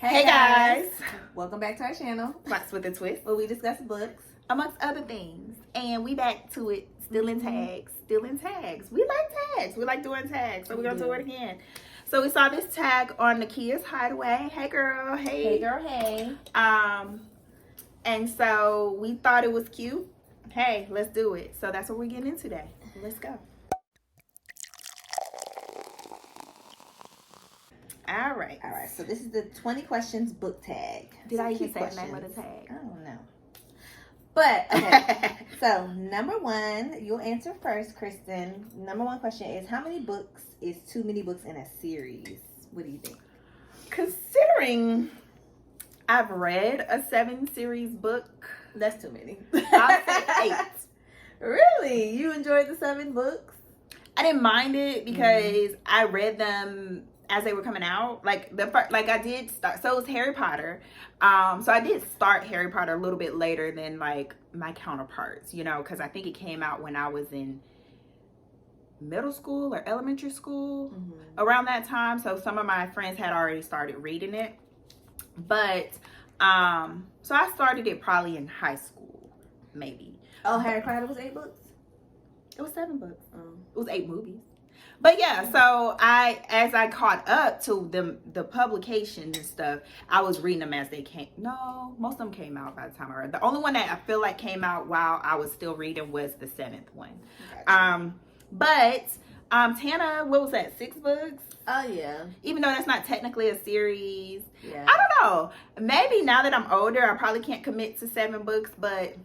Hey guys! Welcome back to our channel, Books with a Twist, where we discuss books, amongst other things. And we back to it, still in tags. We like tags. We like doing tags, so we're going to do it again. So we saw this tag on Nakia's Hideaway. Hey girl, hey. Hey girl, hey. And so we thought it was cute. Hey, let's do it. So that's what we're getting into today. Let's go. All right. So this is the 20 questions book tag. Did I even say the name of the tag? I don't know. But, okay. So, number one, you'll answer first, Kristen. Number one question is, how many books is too many books in a series? What do you think? Considering I've read a 7-series book, That's too many. I'll say 8. Really? You enjoyed the 7 books? I didn't mind it because I read them as they were coming out. I did start. So it was Harry Potter. So I did start Harry Potter a little bit later than like my counterparts, you know, because I think it came out when I was in middle school or elementary school around that time. So some of my friends had already started reading it. But so I started it probably in high school, maybe. Oh, Harry Potter was 8 books? It was 7 books. It was 8 movies. But yeah, so as I caught up to the publications and stuff, I was reading them as they came. No, most of them came out by the time I read. The only one that I feel like came out while I was still reading was the 7th one. Gotcha. But Tana, what was that? 6 books? Oh yeah. Even though that's not technically a series. Yeah. I don't know. Maybe now that I'm older, I probably can't commit to 7 books, but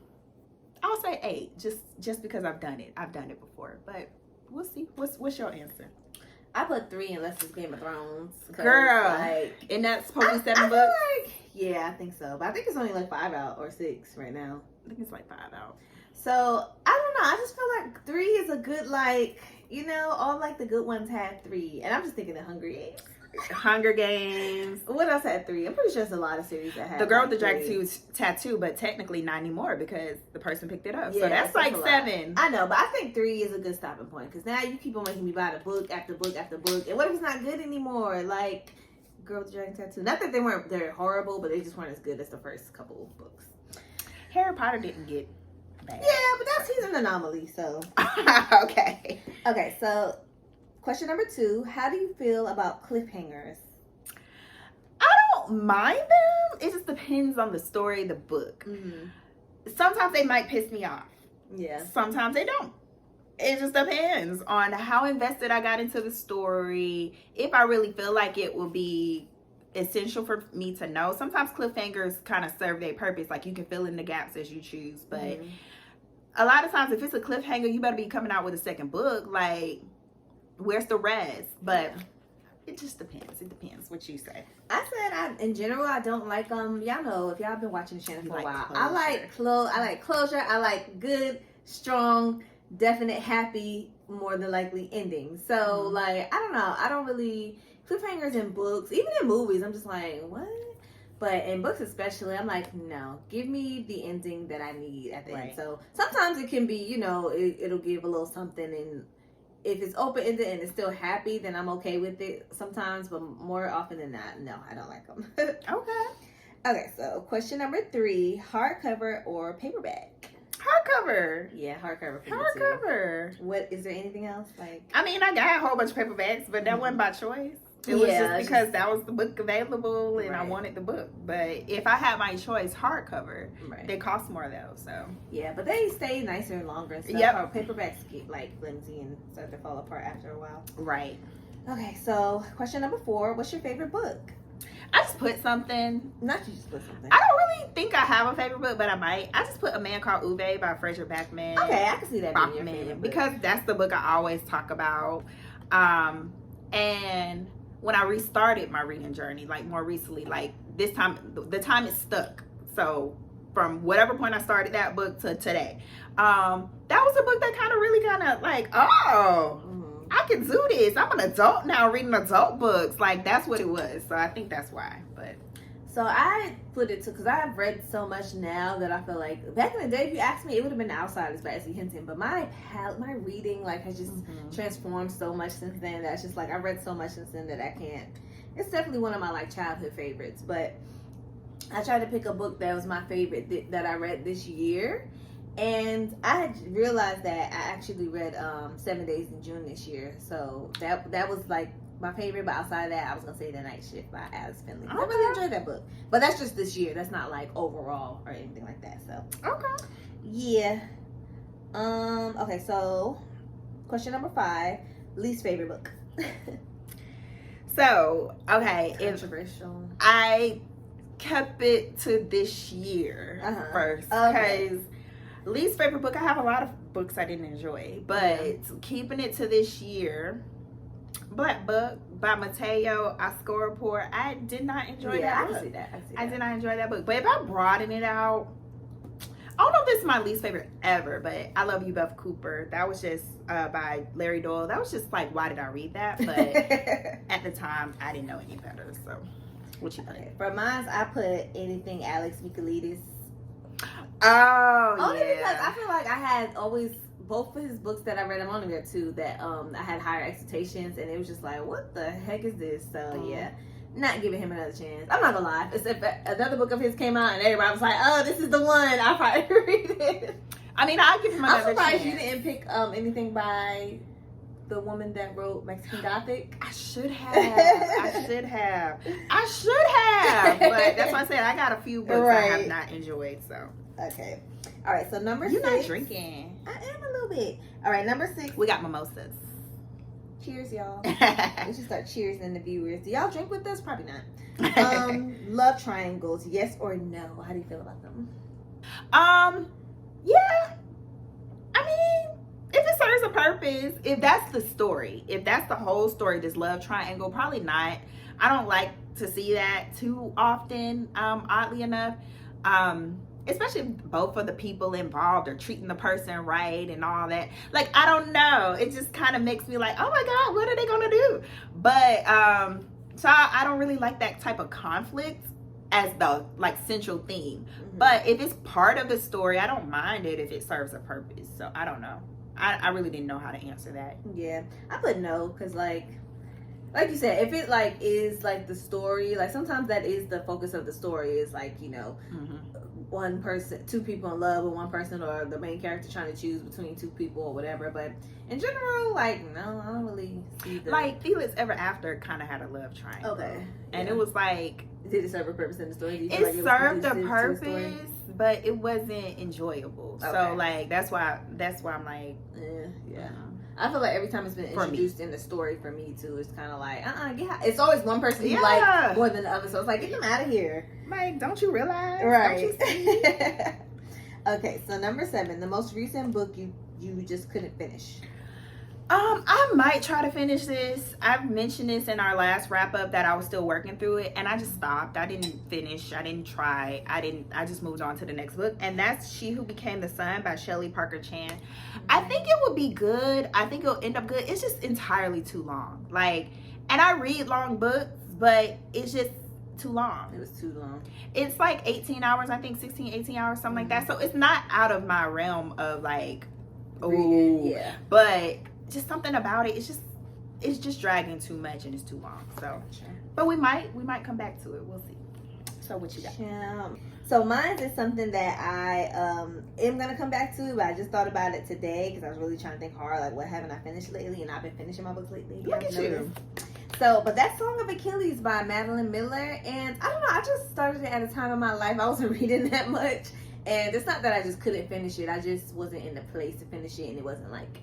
I'll say 8, just because I've done it. I've done it before, but we'll see. What's your answer? I put 3 unless it's Game of Thrones. Girl, like, and that's supposed to be 7 books? Yeah, I think so. But I think it's only like 5 out or 6 right now. I think it's like 5 out. So, I don't know. I just feel like 3 is a good, like, you know, all like the good ones had 3. And I'm just thinking of Hunger Games. What else had 3? I'm pretty sure there's a lot of series that have The Girl with the like Dragon Tattoo, but technically not anymore because the person picked it up. Yeah, so that's like 7. I know, but I think 3 is a good stopping point because now you keep on making me buy the book after book after book. And what if it's not good anymore? Like Girl with the Dragon Tattoo. Not that they're horrible, but they just weren't as good as the first couple of books. Harry Potter didn't get bad. Yeah, but he's an anomaly, so. Okay. Okay, so question number 2, how do you feel about cliffhangers? I don't mind them. It just depends on the story, the book. Sometimes they might piss me off. Yeah. Sometimes they don't. It just depends on how invested I got into the story. If I really feel like it will be essential for me to know. Sometimes cliffhangers kind of serve their purpose. Like you can fill in the gaps as you choose. But a lot of times if it's a cliffhanger, you better be coming out with a second book. Like, where's the rest? But it just depends. It depends what you say. I said, in general, I don't like y'all know if y'all been watching the channel for a while. Closure. I like closure. I like good, strong, definite, happy, more than likely endings. So like, I don't know. I don't really cliffhangers in books, even in movies. I'm just like, what? But in books especially, I'm like, no, give me the ending that I need at the end. So sometimes it can be, you know, it'll give a little something, and if it's open-ended and it's still happy, then I'm okay with it sometimes, but more often than not, no, I don't like them. Okay, so question number 3, hardcover or paperback? Hardcover. Yeah, hardcover. Hardcover. What, is there anything else? Like, I mean, I got a whole bunch of paperbacks, but that wasn't by choice. It was just because that was the book available and I wanted the book. But if I had my choice, hardcover, they cost more though. So yeah, but they stay nicer and longer and stuff. Paperbacks get like flimsy and start to fall apart after a while. Right. Okay, so question number 4, what's your favorite book? I just put something. Not you just put something. I don't really think I have a favorite book, but I might. I just put A Man Called Uwe by Frederick Backman. Okay, I can see that being your favorite book. Because that's the book I always talk about. And when I restarted my reading journey, like more recently, like this time, the time is stuck. So from whatever point I started that book to today, that was a book that kind of like, I can do this. I'm an adult now reading adult books. Like that's what it was. So I think that's why. But So I put it to, because I've read so much now that I feel like back in the day, if you asked me, it would have been The Outsiders by S.E. Hinton. But my reading like has just transformed so much since then. That's just like I've read so much since then that I can't It's definitely one of my like childhood favorites. But I tried to pick a book that was my favorite that I read this year. And I had realized that I actually read 7 Days in June this year. So that was like my favorite. But outside of that, I was going to say The Night Shift by Alice Finley. I really enjoyed that book. But that's just this year. That's not like overall or anything like that. So, okay. Yeah. Okay, so question number 5. Least favorite book. So, okay. Controversial. I kept it to this year first. Because least favorite book, I have a lot of books I didn't enjoy. But keeping it to this year, Black Book by Mateo Ascorapor. I did not enjoy that book. I see that. I did not enjoy that book. But if I broaden it out, I don't know if this is my least favorite ever, but I Love You, Beth Cooper. That was just by Larry Doyle. That was just like, why did I read that? But at the time, I didn't know any better. So, what you put? For mine, I put Anything Alex MICHAELIDES. Oh, Only because I feel like I had always, both of his books that I read, I'm only read 2, that I had higher expectations, and it was just like, what the heck is this? So, yeah. Not giving him another chance. I'm not gonna lie. If another book of his came out and everybody was like, "Oh, this is the one," I'll probably read it. I mean, I'll give him another chance. I'm surprised you didn't pick anything by the woman that wrote Mexican Gothic. I should have. But that's why I said I got a few books I have not enjoyed. So okay, all right. So number 6. You're not drinking. I am a little bit. All right, number 6. We got mimosas. Cheers, y'all. We should start cheersing the viewers. Do y'all drink with us? Probably not. Love triangles, yes or no? How do you feel about them? Yeah. I mean, if it serves a purpose, if that's the story, if that's the whole story, this love triangle, probably not. I don't like to see that too often, oddly enough. Especially if both of the people involved are treating the person right and all that. Like, I don't know. It just kind of makes me like, oh my God, what are they going to do? But, so I don't really like that type of conflict as the, like, central theme. Mm-hmm. But if it's part of the story, I don't mind it if it serves a purpose. So, I don't know. I really didn't know how to answer that. Yeah. I put no, because, like you said, if it, like, is, like, the story, like, sometimes that is the focus of the story is, like, you know, one person, 2 people in love with one person, or the main character trying to choose between 2 people or whatever. But in general, like, no, I don't really see the... Like, Felix Ever After kind of had a love triangle. Okay. And it was like... Did it serve a purpose in the story? It served a purpose, but it wasn't enjoyable. Okay. So, like, that's why I'm like... Yeah. I feel like every time it's been introduced in the story for me too, it's kind of like, yeah. It's always one person you like more than the other. So it's like, get them out of here. Like, don't you realize? Right. Don't you see? Okay, so number 7, the most recent book you just couldn't finish. I might try to finish this. I've mentioned this in our last wrap up that I was still working through it, and I just stopped. I didn't finish. I didn't try. I just moved on to the next book, and that's She Who Became the Sun by Shelley Parker Chan. I think it would be good. I think it'll end up good. It's just entirely too long. Like, and I read long books, but it's just too long. It was too long. It's like 18 hours, I think 16, 18 hours, something like that. So it's not out of my realm of like, but just something about it. It's just dragging too much and it's too long. So, but we might come back to it. We'll see. So what you got? So mine is something that I am gonna come back to, but I just thought about it today because I was really trying to think hard, like what haven't I finished lately, and I've been finishing my books lately. Look at you. So, but that Song of Achilles by Madeline Miller, and I don't know, I just started it at a time in my life I wasn't reading that much, and it's not that I just couldn't finish it, I just wasn't in the place to finish it, and it wasn't like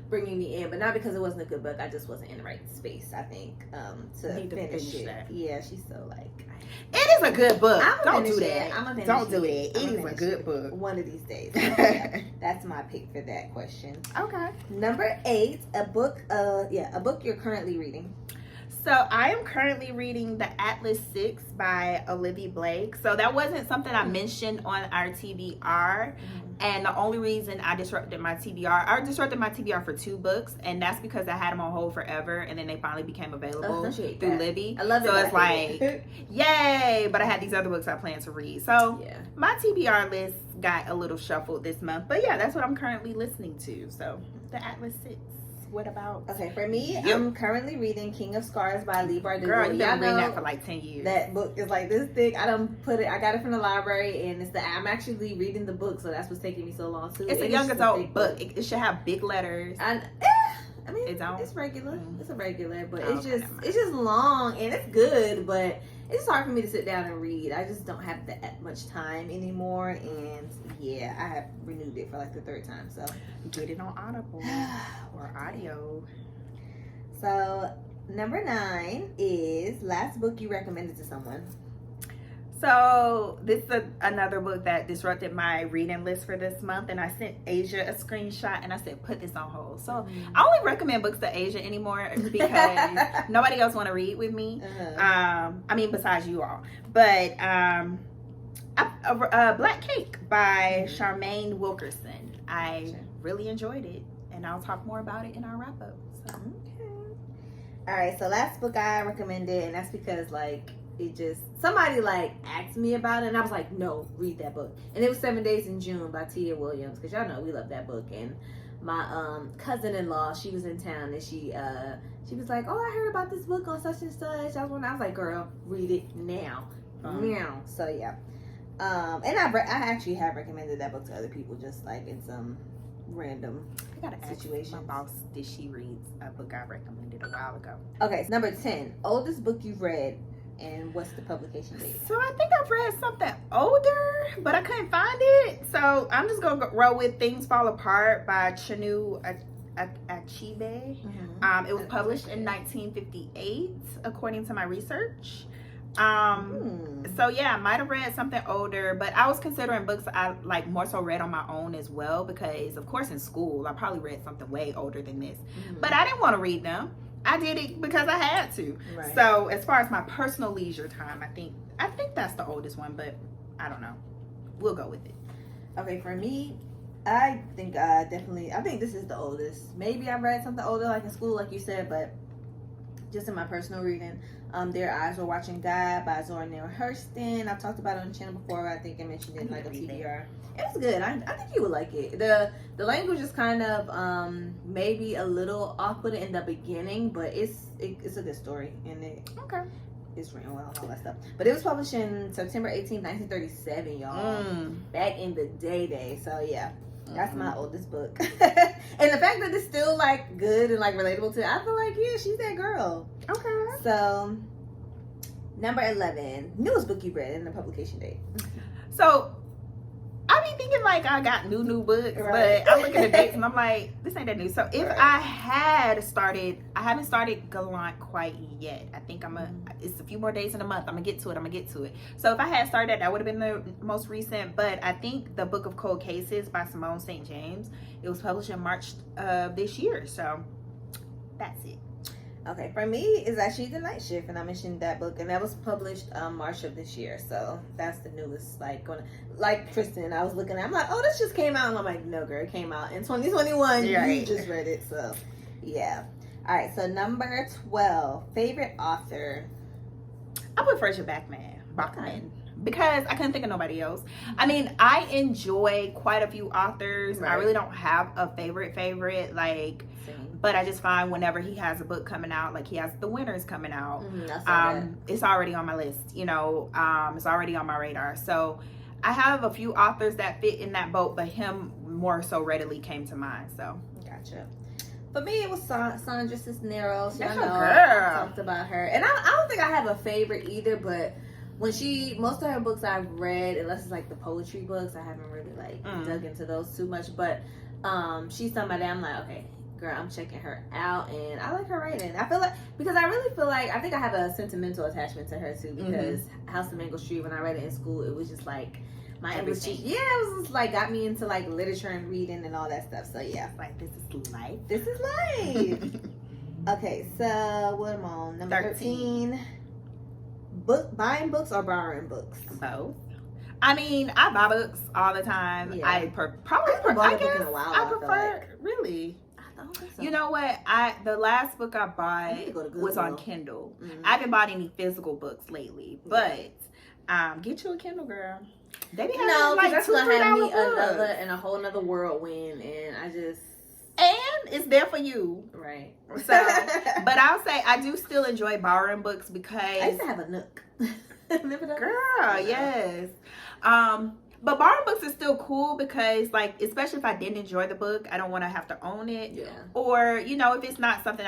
bringing me in, but not because it wasn't a good book, I just wasn't in the right space, I think, to finish it. That. Yeah, she's so like... It is a good book. Don't do that. Don't do that. It is a good book. One of these days. Okay. That's my pick for that question. Okay. Number 8, a book you're currently reading. So I am currently reading The Atlas 6 by Olivia Blake. So that wasn't something I mentioned on our TBR. And the only reason I disrupted my TBR for 2 books, and that's because I had them on hold forever, and then they finally became available through Libby. I love it. So it's like, yay! But I had these other books I plan to read. So my TBR list got a little shuffled this month. But yeah, that's what I'm currently listening to. So The Atlas 6. What about? Okay, for me, Yep. I'm currently reading King of Scars by Lee Bardugo. Girl, you've Y'all been reading know that for like 10 years. that book is like this thick. I got it from the library, and I'm actually reading the book, so that's what's taking me so long too. It's a young adult book. It should have big letters. I mean, it's regular. Mm. It's a regular, but Oh, it's just long and it's good, but it's hard for me to sit down and read. I just don't have that much time anymore, and yeah, I have renewed it for like the 3rd time. So Get it on Audible or audio. So number 9 is last book you recommended to someone. So this is another book that disrupted my reading list for this month, and I sent Asia a screenshot and I said put this on hold. So I only recommend books to Asia anymore because nobody else want to read with me. I mean, besides you all. But Black Cake by Charmaine Wilkerson. I really enjoyed it, and I'll talk more about it in our wrap up. So. Okay. All right. So last book I recommended, and that's because like. It just somebody like asked me about it and I was like, no, read that book. And it was 7 Days in June by Tia Williams, because y'all know we love that book. And my cousin-in-law, she was in town and she was like, oh, I heard about this book on such and such. I was like, girl, read it now. So yeah. And I actually have recommended that book to other people, just like in some random situation. My boss, did she read a book I recommended a while ago? Okay, so number 10, oldest book you've read. And what's the publication date? So I think I've read something older, but I couldn't find it. So I'm just going to roll with Things Fall Apart by Chinua Achebe. It was published in 1958, according to my research. So yeah, I might have read something older, but I was considering books I like more so read on my own as well, because of course in school I probably read something way older than this, but I didn't want to read them. I did it because I had to. Right. So as far as my personal leisure time, I think that's the oldest one, but I don't know. We'll go with it. Okay, for me, I think this is the oldest. Maybe I read something older like in school, like you said, but just in my personal reading, Their Eyes Were Watching God by Zora Neale Hurston. I've talked about it on the channel before. I think I mentioned it in like a TBR. It was good. I think you would like it. The language is kind of maybe a little off-putting in the beginning, but it's a good story, and it's written well and all that stuff. But it was published in September 18th, 1937, y'all. Back in the day. So yeah. That's my oldest book. And the fact that it's still like good and like relatable to, I feel like, yeah, she's that girl. Okay. So number 11, newest book you read in the publication date. So I be thinking like I got new books, right. But I look at the dates and I'm like, this ain't that new. So if I haven't started Gallant quite yet. I think it's a few more days in the month. I'm gonna get to it. So if I had started that would have been the most recent, but I think the Book of Cold Cases by Simone St. James, it was published in March of this year. So that's it. Okay, for me, it's actually The Night Shift, and I mentioned that book, and that was published March of this year, so that's the newest, like Kristen, I was looking at, I'm like, oh, this just came out, and I'm like, no, girl, it came out in 2021, you just read it, so, yeah. All right, so number 12, favorite author. I put Fraser Bachman. Because I couldn't think of nobody else. I mean, I enjoy quite a few authors. Right. I really don't have a favorite, like, but I just find whenever he has a book coming out, like he has The Winners coming out, it's already on my list, it's already on my radar. So I have a few authors that fit in that boat, but him more so readily came to mind. So gotcha. For me, it was Sandra Cisneros. That's a girl. I talked about her, and I don't think I have a favorite either, but when most of her books I've read, unless it's like the poetry books, I haven't really like dug into those too much, but she's somebody I'm like, okay, girl, I'm checking her out, and I like her writing. I really feel like I think I have a sentimental attachment to her too, because House of Mango Street, when I read it in school, it was just like my English teacher, it was just like got me into like literature and reading and all that stuff. So yeah, like this is life. Okay, so what am I on? Number 13. Buying books or borrowing books? Both. I mean, I buy books all the time. Yeah. I prefer really. So. You know what? The last book I bought was on Kindle. I haven't bought any physical books lately, but get you a Kindle, girl. They be having like that's gonna have me a whole nother whirlwind, and I just. And it's there for you. Right. So, but I'll say I do still enjoy borrowing books because I used to have a Nook. girl, yes. But borrowing books is still cool because, like, especially if I didn't enjoy the book, I don't want to have to own it. Yeah. Or, you know, if it's not something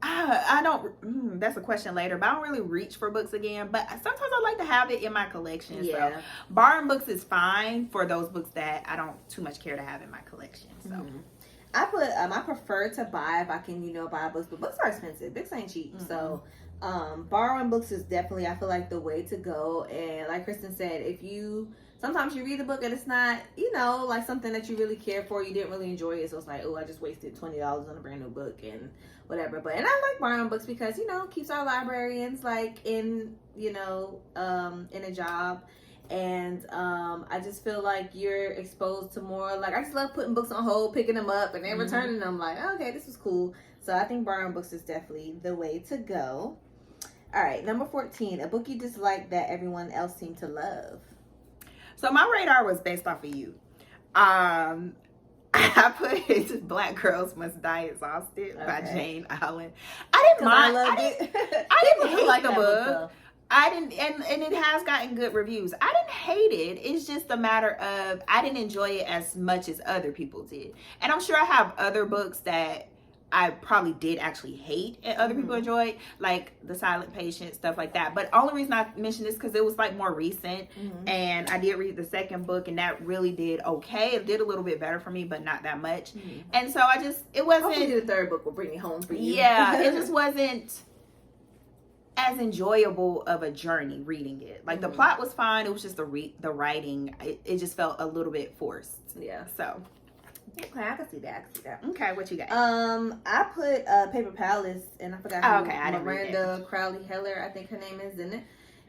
I don't, that's a question later, but I don't really reach for books again. But sometimes I like to have it in my collection. Yeah. So borrowing books is fine for those books that I don't too much care to have in my collection. So. Mm-hmm. I prefer to buy if I can, you know, buy books, but books are expensive. Books ain't cheap. Mm-hmm. So borrowing books is definitely, I feel like, the way to go. And like Kristen said, sometimes you read a book and it's not, you know, like something that you really care for, you didn't really enjoy it, so it's like, oh, I just wasted $20 on a brand new book and whatever. But and I like borrowing books because, you know, keeps our librarians like in, you know, in a job. And I just feel like you're exposed to more, like, I just love putting books on hold, picking them up, and then returning them, like, okay, this was cool. So I think borrowing books is definitely the way to go. All right, number 14, a book you dislike that everyone else seemed to love. So my radar was based off of you. I put Black Girls Must Die Exhausted by Jane Allen. I didn't mind. I loved it. I didn't hate like the book. book. I didn't, and it has gotten good reviews. I didn't hate it. It's just a matter of I didn't enjoy it as much as other people did. And I'm sure I have other books that I probably did actually hate and other people enjoyed, like The Silent Patient, stuff like that. But only reason I mentioned this because it was like more recent, and I did read the second book, and that really did okay. It did a little bit better for me, but not that much. And so it wasn't. Hopefully the third book will bring it home for you. Yeah, it just wasn't as enjoyable of a journey reading it. Like the plot was fine. It was just the writing. It just felt a little bit forced. Yeah. So. Okay, I can see that. Okay, what you got? I put Paper Palace, and I forgot who. I didn't read Miranda Crowley Heller, I think her name is, in it.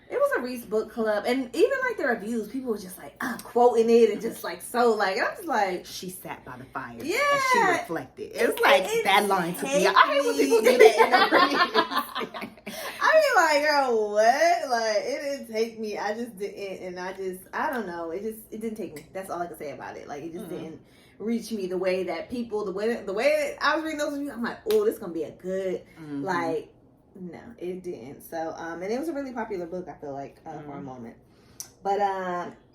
It was a Reese book club, and even like the reviews, people were just like quoting it and just like so like I'm just like she sat by the fire, yeah, and she reflected. It's like that line took me. I hate when people do that in the reviews. I mean, like, girl, what? Like, it didn't take me. I just didn't, and I don't know. It didn't take me. That's all I can say about it. Like, it just didn't reach me the way that people, the way I was reading those reviews, I'm like, oh, this is gonna be a good like. No, it didn't. So, and it was a really popular book, I feel like, for a moment. But,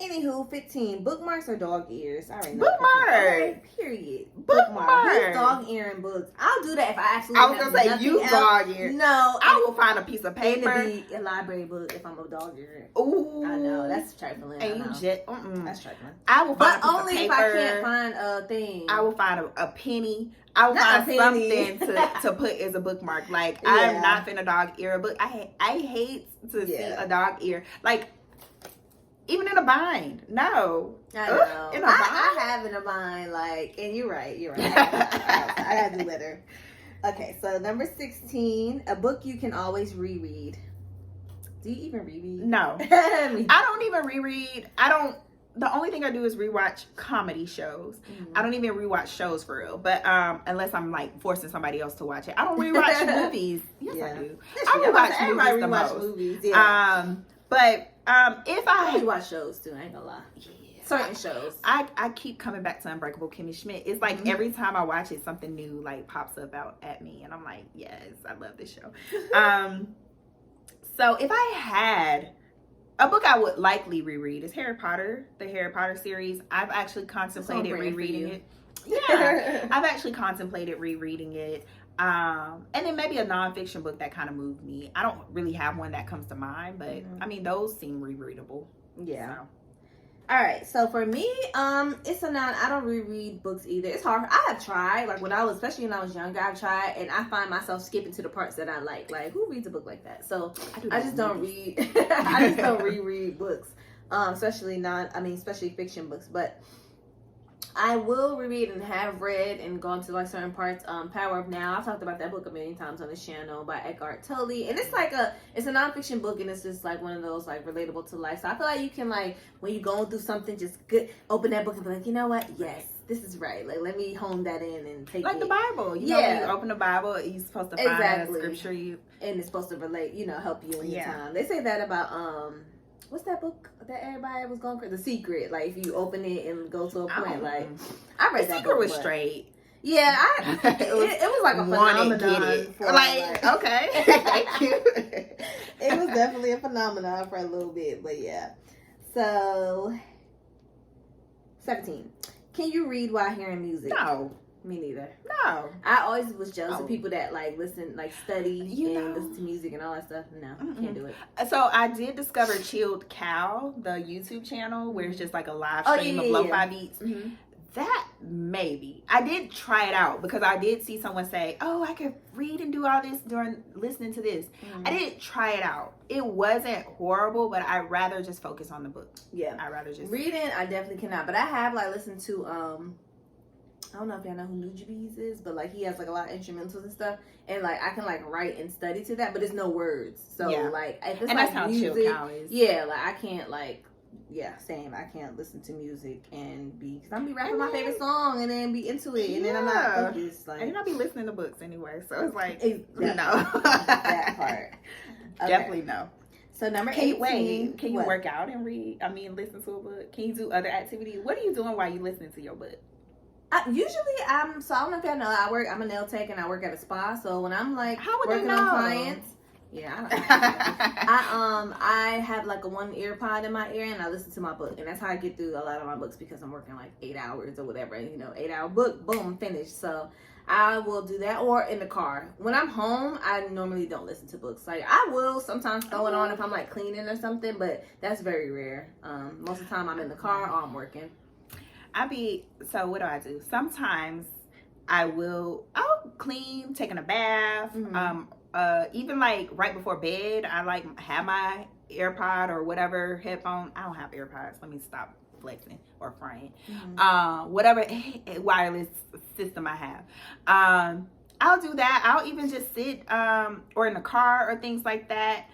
anywho, 15, bookmarks or dog ears? I already know. Bookmarks. Okay, period. Bookmarks. Who's dog earing books? I'll do that if I actually I was going to say, you dog ear. No. I will find a piece of paper. It'll be a library book if I'm a dog ear. Ooh. I know, that's trifling. And That's trifling. I will find but a piece only of paper. if I can't find a thing. I will find a penny. I will find something to put as a bookmark. Like, I'm not finna dog ear a book. I hate to see a dog ear. Like, even in a bind. No. I know. In a bind? I have in a bind, like, and you're right. I gotta do better. Okay, so number 16, a book you can always reread. Do you even reread? No. I don't even reread. The only thing I do is rewatch comedy shows. I don't even rewatch shows for real. But unless I'm like forcing somebody else to watch it. I don't rewatch movies. Yes, I do. I rewatch movies the most. But if I rewatch shows too, I ain't gonna lie. Yeah. Certain shows. I keep coming back to Unbreakable Kimmy Schmidt. It's like every time I watch it, something new like pops up out at me, and I'm like, yes, I love this show. So if I had a book I would likely reread is Harry Potter, the Harry Potter series. I've actually contemplated rereading it. Yeah, I've actually contemplated rereading it. And then maybe a nonfiction book that kind of moved me. I don't really have one that comes to mind, but I mean, those seem rereadable. Yeah. So. All right, so for me, it's a non. I don't reread books either. It's hard. I have tried, like especially when I was younger, I've tried, and I find myself skipping to the parts that I like. Like, who reads a book like that? So I just don't read. I just don't reread books, especially fiction books. But I will reread and have read and gone to like certain parts. Power of Now. I've talked about that book a million times on this channel by Eckhart Tolle, and it's like it's a nonfiction book, and it's just like one of those like relatable to life. So I feel like you can like when you're going through something, just open that book and be like, you know what? Yes, this is right. Like let me hone that in and take like it. the Bible. You know, when you open the Bible, you're supposed to find a scripture and it's supposed to relate. Help you in your time. They say that about what's that book that everybody was going for? The Secret. Like if you open it and go to a point, like I read The that Secret book, was straight. Yeah, it was like a phenomenon. Okay, thank you. It was definitely a phenomenon for a little bit, but yeah. So, 17. Can you read while hearing music? No. Me neither. No. I always was jealous of people that like listen, like study and listen to music and all that stuff. No, can't do it. So I did discover Chilled Cow, the YouTube channel, where it's just like a live stream of lo-fi beats. Mm-hmm. That maybe. I did try it out because I did see someone say, oh, I could read and do all this during listening to this. I did try it out. It wasn't horrible, but I'd rather just focus on the book. Yeah. I'd rather just... Reading, I definitely cannot. But I have like listened to, I don't know if y'all know who Nujabes is, but like he has like a lot of instrumentals and stuff. And like I can like write and study to that, but it's no words. So like if it's and like that's music, how Chilled Cow is. Yeah, like I can't like... Yeah, same. I can't listen to music and because I'm be rapping my favorite song and then be into it and then I'm not focused. Like, and then I'll be listening to books anyway, so it's like no, that part. Okay. Definitely no. So number 18. Can you work out and read? I mean, listen to a book. Can you do other activities? What are you doing while you listening to your book? Usually so I don't know if y'all know. I'm a nail tech and I work at a spa. So when I'm like working on clients. Yeah, I have like a one ear pod in my ear and I listen to my book, and that's how I get through a lot of my books because I'm working like 8 hours or whatever. 8-hour book, boom, finished. So I will do that, or in the car. When I'm home, I normally don't listen to books. Like I will sometimes throw it on if I'm like cleaning or something, but that's very rare. Most of the time I'm in the car or I'm working. So what do? Sometimes I'll clean, taking a bath, even like right before bed, I like have my AirPod or whatever headphone. I don't have AirPods. Let me stop flexing or frying. Whatever wireless system I have. I'll do that. I'll even just sit or in the car or things like that.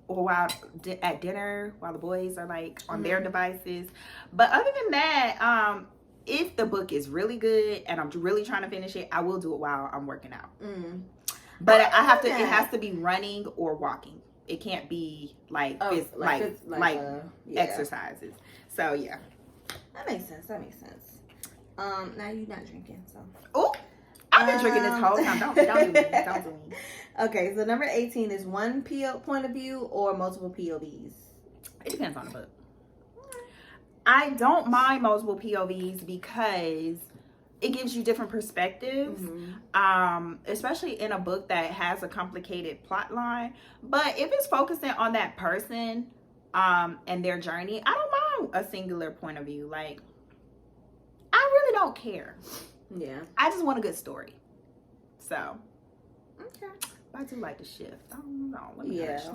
Or while at dinner while the boys are like on their devices. But other than that, if the book is really good and I'm really trying to finish it, I will do it while I'm working out. But it has to be running or walking. It can't be like exercises. So yeah. That makes sense. Now you're not drinking, so. Oh, I've been drinking this whole time. Don't do me. Don't do me. Okay, so number 18 is one point of view or multiple POVs. It depends on the book. I don't mind multiple POVs because it gives you different perspectives, especially in a book that has a complicated plot line. But if it's focusing on that person and their journey, I don't mind a singular point of view. Like, I really don't care. Yeah. I just want a good story. So, okay. I do like to shift. I don't know. Let me hush.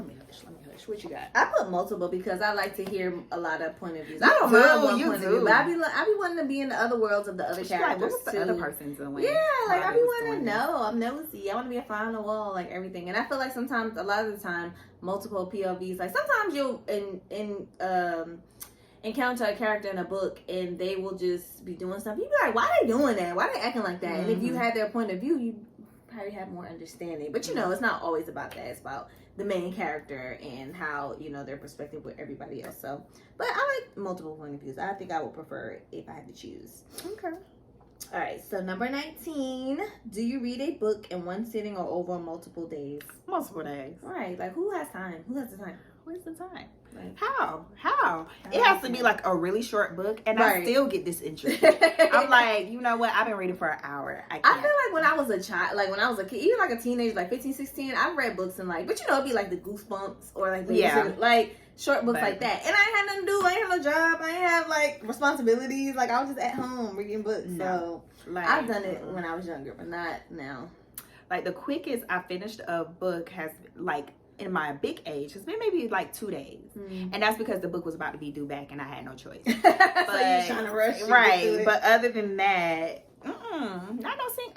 What you got? I put multiple because I like to hear a lot of point of views. I don't mind one point of view, but I be wanting to be in the other worlds of the other characters like, what's the other person's doing? Yeah, like I be wanting to know. I'm nosy. I want to be a fly on the wall, like everything. And I feel like sometimes, a lot of the time, multiple POVs. Like sometimes you'll encounter a character in a book and they will just be doing stuff. You be like, why they doing that? Why they acting like that? And if you had their point of view, you probably have more understanding. But it's not always about that. It's about the main character and how their perspective with everybody else. So, but I like multiple point of views. I think I would prefer it if I had to choose. Okay. All right. So number 19, do you read a book in one sitting or over multiple days? Multiple days. All right. Like who has time? Who has the time? Where's the time? Like, how? It has to be like a really short book, and I still get disinterested. I'm like, you know what? I've been reading for an hour. I feel like when I was a child, like when I was a kid, even like a teenager, like 15, 16, I read books and like, but it'd be like the Goosebumps or like like short books like that. And I ain't had nothing to do. I ain't have no job. I ain't have like responsibilities. Like I was just at home reading books. No. So like, I've done it when I was younger, but not now. Like the quickest I finished a book has like, in my big age, it's been maybe like 2 days, and that's because the book was about to be due back, and I had no choice. But, so you're trying to rush, right? But other than that, not no sing.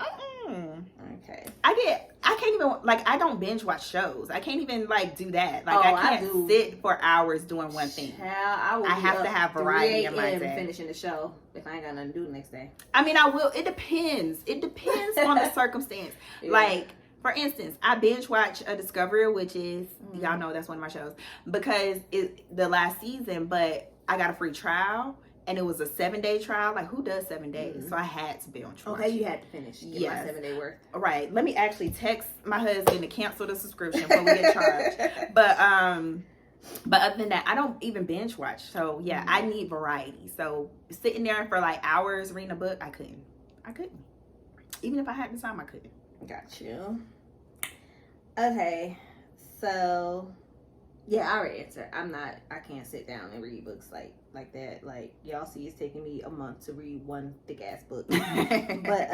Okay. I can't even like. I don't binge watch shows. I can't even like do that. Like I can't sit for hours doing one thing. I have to have variety in my day. Finishing the show if I ain't got nothing to do the next day. I mean, I will. It depends. It depends on the circumstance. Yeah. Like. For instance, I binge watch a Discovery, which is, y'all know that's one of my shows, because it's the last season, but I got a free trial, and it was a 7-day trial. Like, who does 7 days? Mm-hmm. So I had to binge watch. Okay, you had to finish. Get Yes. my 7-day worth. All right. Let me actually text my husband to cancel the subscription before we get charged. But other than that, I don't even binge watch. So yeah, I need variety. So sitting there for like hours reading a book, I couldn't. Even if I had the time, I couldn't. Got you. Okay, so yeah, I already answered. I can't sit down and read books like that. Like, y'all see, it's taking me a month to read one thick ass book. But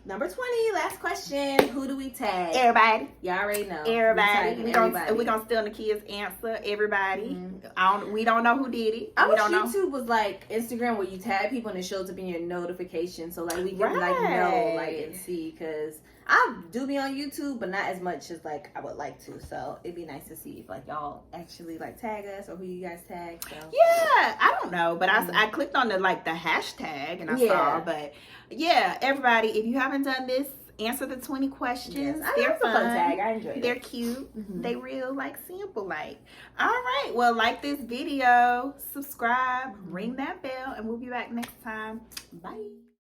number 20, last question. Who do we tag? Everybody. Y'all already know. Everybody. We everybody. We gonna steal the kids' answer. Everybody. Mm-hmm. We don't know who did it. I we wish don't know. YouTube was like Instagram, where you tag people and it shows up in your notification, so like we can like know like and see. Because I do be on YouTube, but not as much as like I would like to. So it'd be nice to see if like y'all actually like tag us or who you guys tag. So yeah, I don't know, but I clicked on the hashtag and I saw. But yeah, everybody, if you haven't done this, answer the 20 questions. Yes, They're fun. Tag. I enjoyed it. They're cute. They real like simple like. All right, well, like this video, subscribe, ring that bell, and we'll be back next time. Bye.